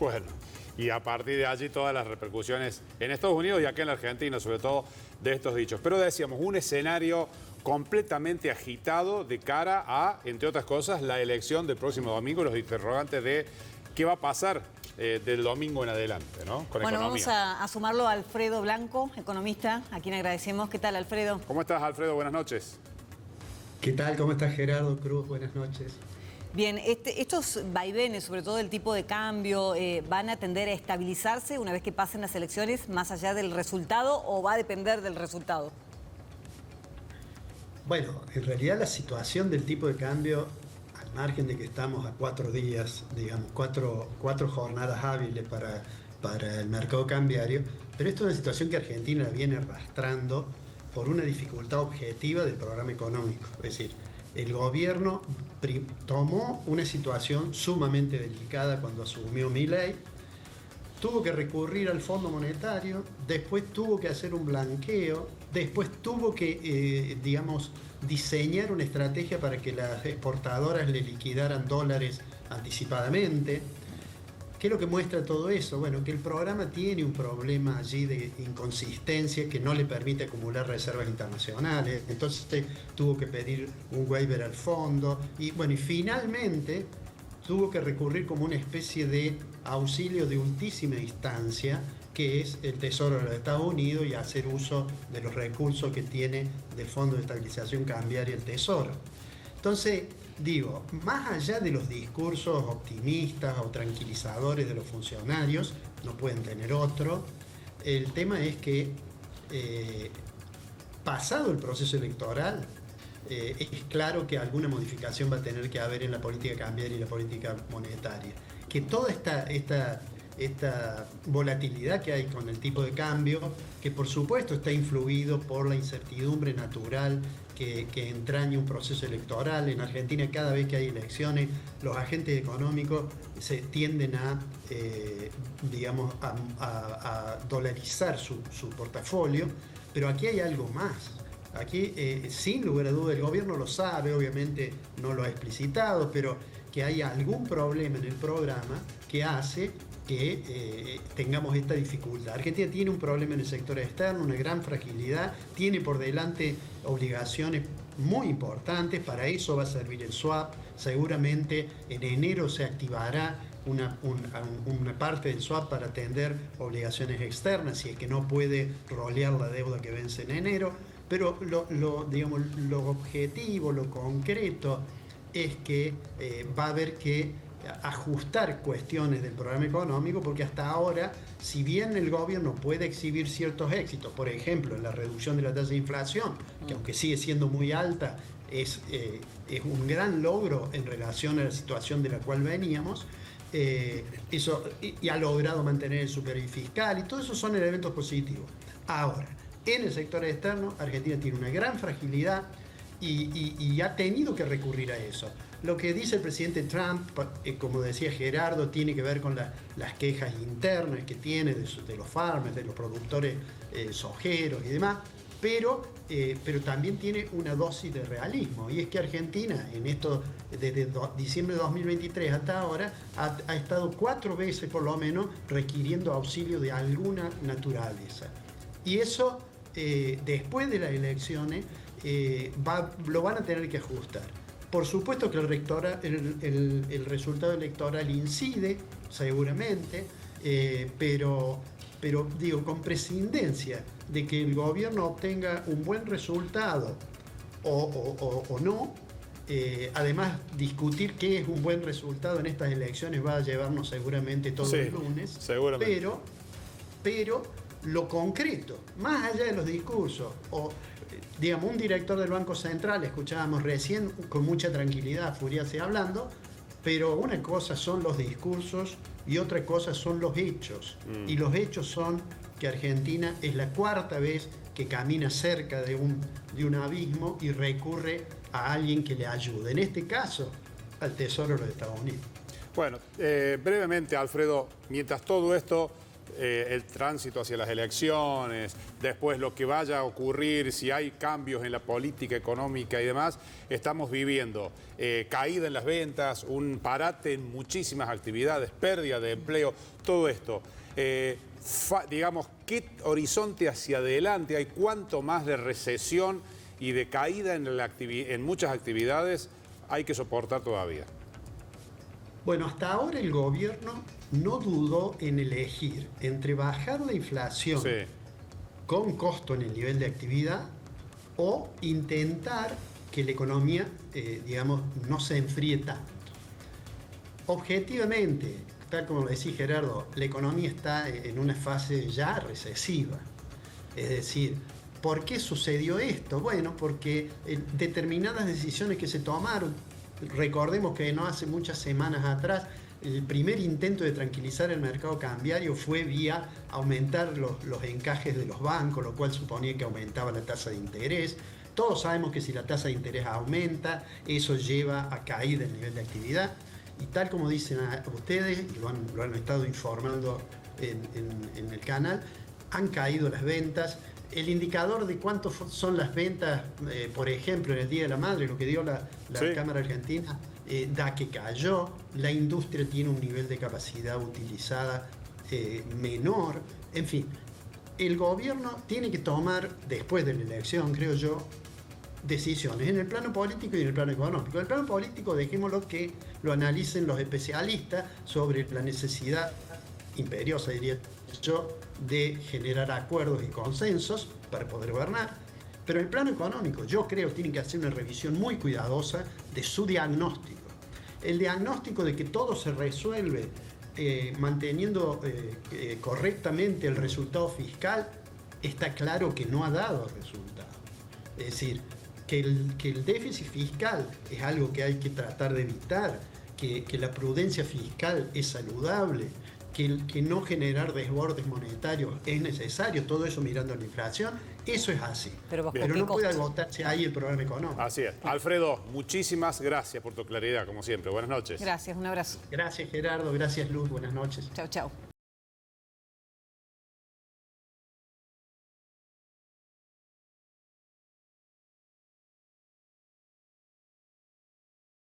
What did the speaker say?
Bueno, y a partir de allí todas las repercusiones en Estados Unidos y acá en la Argentina, sobre todo de estos dichos. Pero decíamos, un escenario completamente agitado de cara a, entre otras cosas, la elección del próximo domingo, los interrogantes de qué va a pasar del domingo en adelante, ¿no? Con bueno, economía. vamos a sumarlo a Alfredo Blanco, economista, a quien agradecemos. ¿Qué tal, Alfredo? ¿Cómo estás, Alfredo? Buenas noches. ¿Qué tal? ¿Cómo estás, Gerardo Cruz? Buenas noches. Bien, estos vaivenes, sobre todo el tipo de cambio, ¿van a tender a estabilizarse una vez que pasen las elecciones, más allá del resultado, o va a depender del resultado? Bueno, en realidad la situación del tipo de cambio, al margen de que estamos a 4 días, digamos, cuatro jornadas hábiles para el mercado cambiario, pero esto es una situación que Argentina viene arrastrando por una dificultad objetiva del programa económico. Es decir, el gobierno tomó una situación sumamente delicada cuando asumió Milei, tuvo que recurrir al Fondo Monetario, después tuvo que hacer un blanqueo, después tuvo que, diseñar una estrategia para que las exportadoras le liquidaran dólares anticipadamente. ¿Qué es lo que muestra todo eso? Bueno, que el programa tiene un problema allí de inconsistencia que no le permite acumular reservas internacionales. Entonces tuvo que pedir un waiver al fondo y finalmente tuvo que recurrir como una especie de auxilio de ultísima instancia, que es el Tesoro de los Estados Unidos, y hacer uso de los recursos que tiene del Fondo de Estabilización Cambiaria el Tesoro. Entonces, digo, más allá de los discursos optimistas o tranquilizadores de los funcionarios, no pueden tener otro, el tema es que pasado el proceso electoral, es claro que alguna modificación va a tener que haber en la política cambiaria y la política monetaria. Que toda esta volatilidad que hay con el tipo de cambio, que por supuesto está influido por la incertidumbre natural que entraña un proceso electoral. En Argentina, cada vez que hay elecciones, los agentes económicos se tienden a dolarizar su portafolio, pero aquí hay algo más. Aquí, sin lugar a dudas, el gobierno lo sabe, obviamente no lo ha explicitado, pero que hay algún problema en el programa que hace que tengamos esta dificultad. Argentina tiene un problema en el sector externo, una gran fragilidad, tiene por delante obligaciones muy importantes, para eso va a servir el swap. Seguramente en enero se activará una parte del swap para atender obligaciones externas, si es que no puede rolear la deuda que vence en enero. Pero lo objetivo, lo concreto, es que va a haber que ajustar cuestiones del programa económico, porque hasta ahora, si bien el gobierno puede exhibir ciertos éxitos, por ejemplo, en la reducción de la tasa de inflación, que aunque sigue siendo muy alta, es un gran logro en relación a la situación de la cual veníamos, y ha logrado mantener el superávit fiscal, y todos esos son elementos positivos. Ahora, en el sector externo, Argentina tiene una gran fragilidad y ha tenido que recurrir a eso. Lo que dice el presidente Trump, como decía Gerardo, tiene que ver con las quejas internas que tiene de los farmers, de los productores sojeros y demás, pero también tiene una dosis de realismo, y es que Argentina, desde diciembre de 2023 hasta ahora, ha estado 4 veces por lo menos requiriendo auxilio de alguna naturaleza. Y eso, después de las elecciones, lo van a tener que ajustar. Por supuesto que el resultado electoral incide, seguramente, pero digo, con prescindencia de que el gobierno obtenga un buen resultado o no. Además, discutir qué es un buen resultado en estas elecciones va a llevarnos seguramente todo el lunes. Seguramente. Pero lo concreto, más allá de los discursos, un director del Banco Central, escuchábamos recién con mucha tranquilidad, Furiase hablando, pero una cosa son los discursos y otra cosa son los hechos. Y los hechos son que Argentina es la 4ª vez que camina cerca de un abismo y recurre a alguien que le ayude. En este caso, al Tesoro de los Estados Unidos. Bueno, brevemente, Alfredo, mientras todo esto el tránsito hacia las elecciones, después lo que vaya a ocurrir, si hay cambios en la política económica y demás, estamos viviendo caída en las ventas, un parate en muchísimas actividades, pérdida de empleo, todo esto. Digamos, ¿qué horizonte hacia adelante hay? ¿Cuánto más de recesión y de caída en muchas actividades hay que soportar todavía? Bueno, hasta ahora el gobierno no dudó en elegir entre bajar la inflación con costo en el nivel de actividad o intentar que la economía, digamos, no se enfríe tanto. Objetivamente, tal como lo decía Gerardo, la economía está en una fase ya recesiva. Es decir, ¿por qué sucedió esto? Bueno, porque determinadas decisiones que se tomaron, recordemos que no hace muchas semanas atrás, el primer intento de tranquilizar el mercado cambiario fue vía aumentar los encajes de los bancos, lo cual suponía que aumentaba la tasa de interés. Todos sabemos que si la tasa de interés aumenta, eso lleva a caer el nivel de actividad. Y tal como dicen ustedes, y lo han estado informando en el canal, han caído las ventas. El indicador de cuánto son las ventas, por ejemplo, en el Día de la Madre, lo que dio la Cámara Argentina, da que cayó. La industria tiene un nivel de capacidad utilizada menor. En fin, el gobierno tiene que tomar, después de la elección, creo yo, decisiones en el plano político y en el plano económico. En el plano político, dejémoslo que lo analicen los especialistas sobre la necesidad imperiosa, diría yo, de generar acuerdos y consensos para poder gobernar. Pero en el plano económico, yo creo que tienen que hacer una revisión muy cuidadosa de su diagnóstico. El diagnóstico de que todo se resuelve manteniendo correctamente el resultado fiscal, está claro que no ha dado resultado. Es decir, que el déficit fiscal es algo que hay que tratar de evitar, que la prudencia fiscal es saludable, que no generar desbordes monetarios es necesario, todo eso mirando la inflación, eso es así. Pero no puede agotarse ahí el programa económico. Así es. Alfredo, muchísimas gracias por tu claridad, como siempre. Buenas noches. Gracias, un abrazo. Gracias, Gerardo. Gracias, Luz. Buenas noches. Chau, chau.